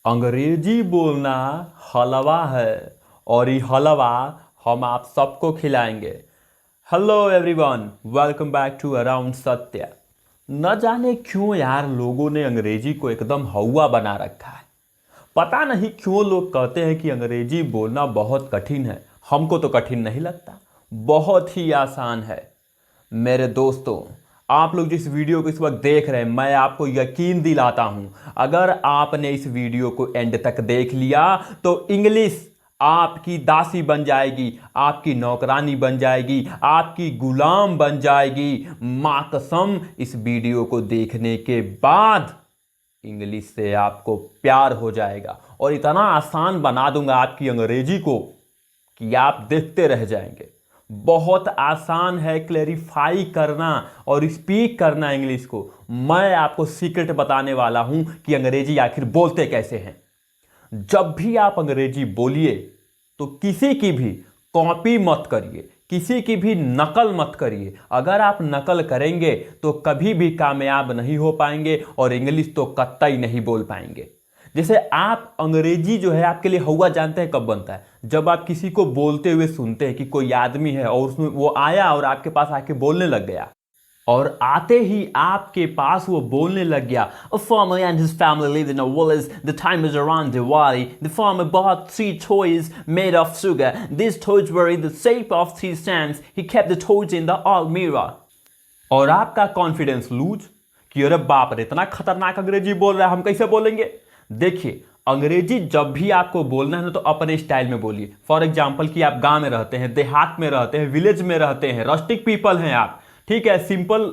अंग्रेजी बोलना हलवा है और ये हलवा हम आप सबको खिलाएंगे। Hello everyone, welcome back to around Satya. न जाने क्यों यार लोगों ने अंग्रेजी को एकदम हौवा बना रखा है। पता नहीं क्यों लोग कहते हैं कि अंग्रेजी बोलना बहुत कठिन है। हमको तो कठिन नहीं लगता, बहुत ही आसान है। मेरे दोस्तों, आप लोग जिस वीडियो को इस वक्त देख रहे हैं, मैं आपको यकीन दिलाता हूं, अगर आपने इस वीडियो को एंड तक देख लिया तो इंग्लिश आपकी दासी बन जाएगी, आपकी नौकरानी बन जाएगी, आपकी गुलाम बन जाएगी। मां कसम, इस वीडियो को देखने के बाद इंग्लिश से आपको प्यार हो जाएगा और इतना आसान बना दूंगा आपकी अंग्रेजी को कि आप देखते रह जाएंगे। बहुत आसान है क्लैरिफाई करना और स्पीक करना इंग्लिश को। मैं आपको सीक्रेट बताने वाला हूं कि अंग्रेजी आखिर बोलते कैसे हैं। जब भी आप अंग्रेजी बोलिए तो किसी की भी कॉपी मत करिए, किसी की भी नकल मत करिए। अगर आप नकल करेंगे तो कभी भी कामयाब नहीं हो पाएंगे और इंग्लिश तो कतई नहीं बोल पाएंगे। जैसे आप अंग्रेजी जो है आपके लिए हौवा जानते हैं कब बनता है? जब आप किसी को बोलते हुए सुनते हैं कि कोई आदमी है और उसमें वो आया और आपके पास आके बोलने लग गया, और आते ही आपके पास वो बोलने लग गया, A farmer and his family lived in a village. The time is around Diwali. The farmer bought 3 toys made of sugar. These toys were in the shape of 3 stands. He kept the toys in the almirah. और आपका confidence lose कि अरे बाप रे, इतना खतरनाक अंग्रेजी बोल रहा है, हम कैसे बोलेंगे? देखिए, अंग्रेजी जब भी आपको बोलना है ना तो अपने स्टाइल में बोलिए। फॉर एग्जाम्पल कि आप गांव में रहते हैं, देहात में रहते हैं, विलेज में रहते हैं, रस्टिक पीपल हैं आप, ठीक है, सिंपल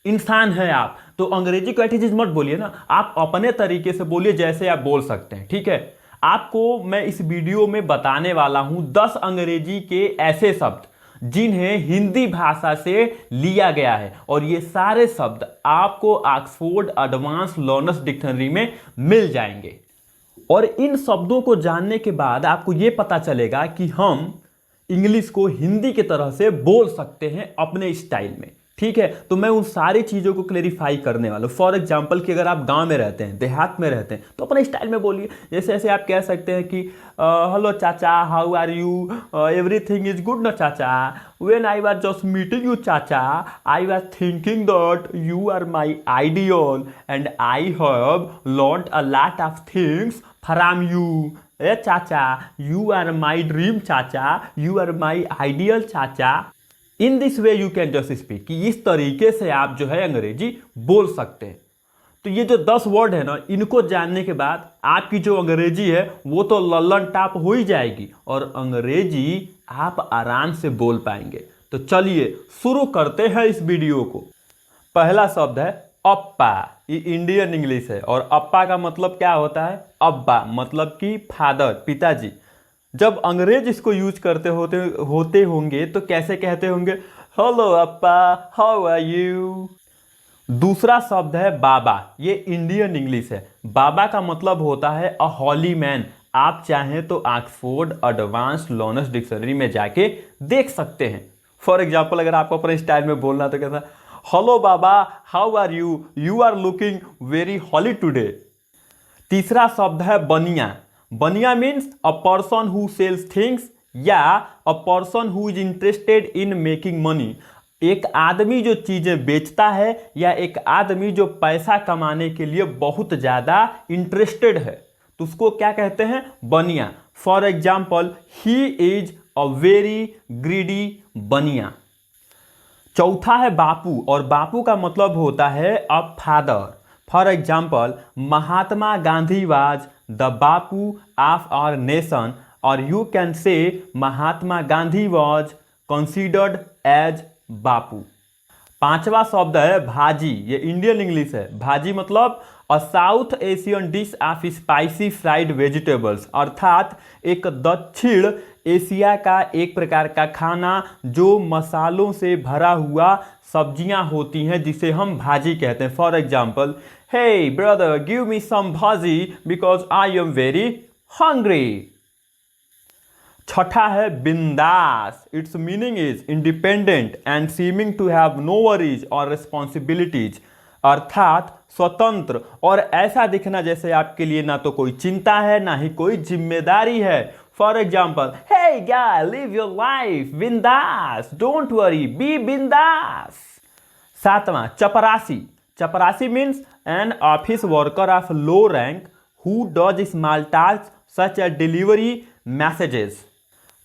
इंसान है आप, तो अंग्रेजी को ऐसी चीज मत बोलिए ना, आप अपने तरीके से बोलिए जैसे आप बोल सकते हैं। ठीक है, आपको मैं इस वीडियो में बताने वाला हूं 10 अंग्रेजी के ऐसे शब्द जिन्हें हिंदी भाषा से लिया गया है, और ये सारे शब्द आपको ऑक्सफोर्ड एडवांस लर्नर्स डिक्शनरी में मिल जाएंगे। और इन शब्दों को जानने के बाद आपको ये पता चलेगा कि हम इंग्लिश को हिंदी की तरह से बोल सकते हैं अपने स्टाइल में। ठीक है, तो मैं उन सारी चीज़ों को क्लेरिफाई करने वाला हूँ। फॉर एग्जाम्पल कि अगर आप गांव में रहते हैं, देहात में रहते हैं, तो अपने स्टाइल में बोलिए। जैसे ऐसे आप कह सकते हैं कि हेलो चाचा, how are you, everything is good ना चाचा, when I was just meeting you चाचा, I was thinking that you are my ideal and I have learned a lot of things from you. ए चाचा, you are my dream चाचा, you are my ideal चाचा। In this way you can just speak, कि इस तरीके से आप जो है अंग्रेजी बोल सकते हैं। तो ये जो 10 वर्ड है ना, इनको जानने के बाद आपकी जो अंग्रेजी है वो तो लल्लन टाप हो ही जाएगी और अंग्रेजी आप आराम से बोल पाएंगे। तो चलिए शुरू करते हैं इस वीडियो को। पहला शब्द है अप्पा। ये इंडियन इंग्लिश है और अप्पा का मतलब क्या होता है? अब्बा, मतलब कि फादर, पिताजी। जब अंग्रेज इसको यूज करते होते होंगे तो कैसे कहते होंगे? हेलो अप्पा, हाउ आर यू। दूसरा शब्द है बाबा। ये इंडियन इंग्लिश है। बाबा का मतलब होता है अ हॉली मैन। आप चाहें तो ऑक्सफोर्ड एडवांस लर्नर्स डिक्शनरी में जाके देख सकते हैं। फॉर एग्जाम्पल अगर आपको अपने स्टाइल में बोलना तो कैसा? हेलो बाबा, how are you, you are looking very holy today. तीसरा शब्द है बनिया। Bania means a person who sells things या a person who is interested in making money. एक आदमी जो चीजें बेचता है या एक आदमी जो पैसा कमाने के लिए बहुत ज्यादा इंटरेस्टेड है, तो उसको क्या कहते हैं? बनिया। For example, he is a very greedy बनिया। चौथा है बापू, और बापू का मतलब होता है a father. For example, Mahatma Gandhi was the Bapu of our nation, और you can say Mahatma Gandhi was considered as Bapu. पांचवा शब्द है भाजी। ये इंडियन इंग्लिश है। भाजी मतलब a South Asian dish of spicy fried vegetables, अर्थात एक दक्षिण एशिया का एक प्रकार का खाना जो मसालों से भरा हुआ सब्जियां होती हैं, जिसे हम भाजी कहते हैं। For example, hey brother, give me some bhaji because I am very hungry. छठा है बिंदास। It's meaning is independent and seeming to have no worries और रिस्पॉन्सिबिलिटीज। अर्थात स्वतंत्र और ऐसा दिखना जैसे आपके लिए ना तो कोई चिंता है ना ही कोई जिम्मेदारी है। For example, hey guy, live your life bindaas, don't worry, be bindaas. सातवां, चपरासी। Chaprasi means an office worker of low rank who does small task such as delivery messages.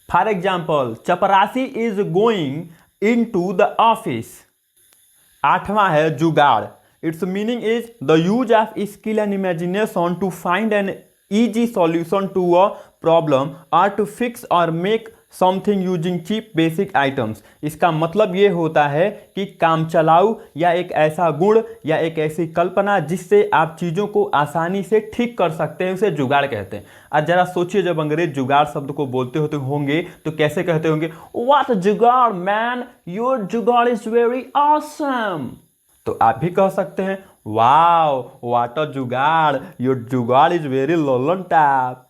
For example, chaprasi is going in to the office. आठवां है जुगाड़। It's meaning is the use of skill and imagination to find an easy solution to a problem or to fix or make something using cheap basic items। इसका मतलब ये होता है कि काम चलाऊ या एक ऐसा गुण या एक ऐसी कल्पना जिससे आप चीज़ों को आसानी से ठीक कर सकते हैं, उसे जुगाड़ कहते हैं। आज जरा सोचिए, जब अंग्रेज जुगाड़ शब्द को बोलते होते होंगे तो कैसे कहते होंगे? व्हाट जुगाड़ मैन, योर जुगाड़ इज वेरी ऑसम। तो आप भी कह सकते हैं, वाओ व्हाट अ जुगाड़, योर जुगाड़ इज वेरी लोलन टैप।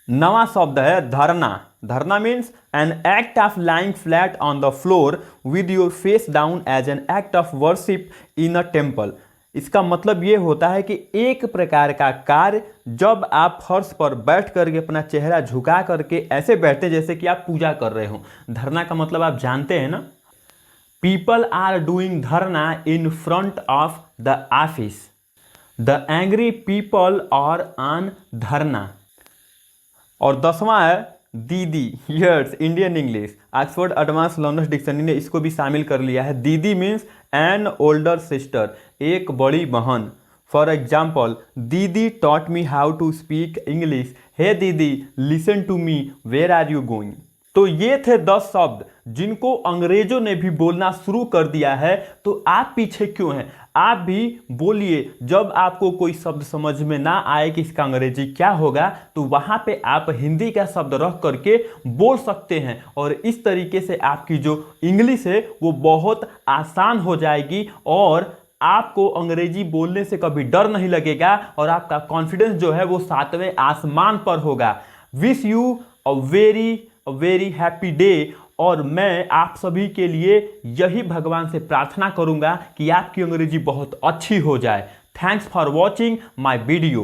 नवा शब्द है dharna. Dharna means an act of lying flat on the floor with your face down as an act of worship in a temple. इसका मतलब ये होता है कि एक प्रकार का कार्य जब आप फर्श पर बैठ करके अपना चेहरा झुका करके ऐसे बैठते जैसे कि आप पूजा कर रहे हो। धरना का मतलब आप जानते हैं ना? People are doing dharna in front of the office. The angry people are on dharna. और 10वां है दीदी। Yes, Indian English. Oxford advance learners dictionary ने इसको भी शामिल कर लिया है। दीदी मीन्स एन ओल्डर सिस्टर, एक बड़ी बहन। For example, didi taught me how to speak English. Hey didi, listen to me, where are you going. तो ये थे 10 शब्द जिनको अंग्रेजों ने भी बोलना शुरू कर दिया है। तो आप पीछे क्यों हैं? आप भी बोलिए। जब आपको कोई शब्द समझ में ना आए कि इसका अंग्रेजी क्या होगा, तो वहाँ पे आप हिंदी का शब्द रख करके बोल सकते हैं और इस तरीके से आपकी जो इंग्लिश है वो बहुत आसान हो जाएगी और आपको अंग्रेजी बोलने से कभी डर नहीं लगेगा और आपका कॉन्फिडेंस जो है वो 7वें आसमान पर होगा। Wish you a very happy day. और मैं आप सभी के लिए यही भगवान से प्रार्थना करूंगा कि आपकी अंग्रेजी बहुत अच्छी हो जाए। Thanks for watching my video.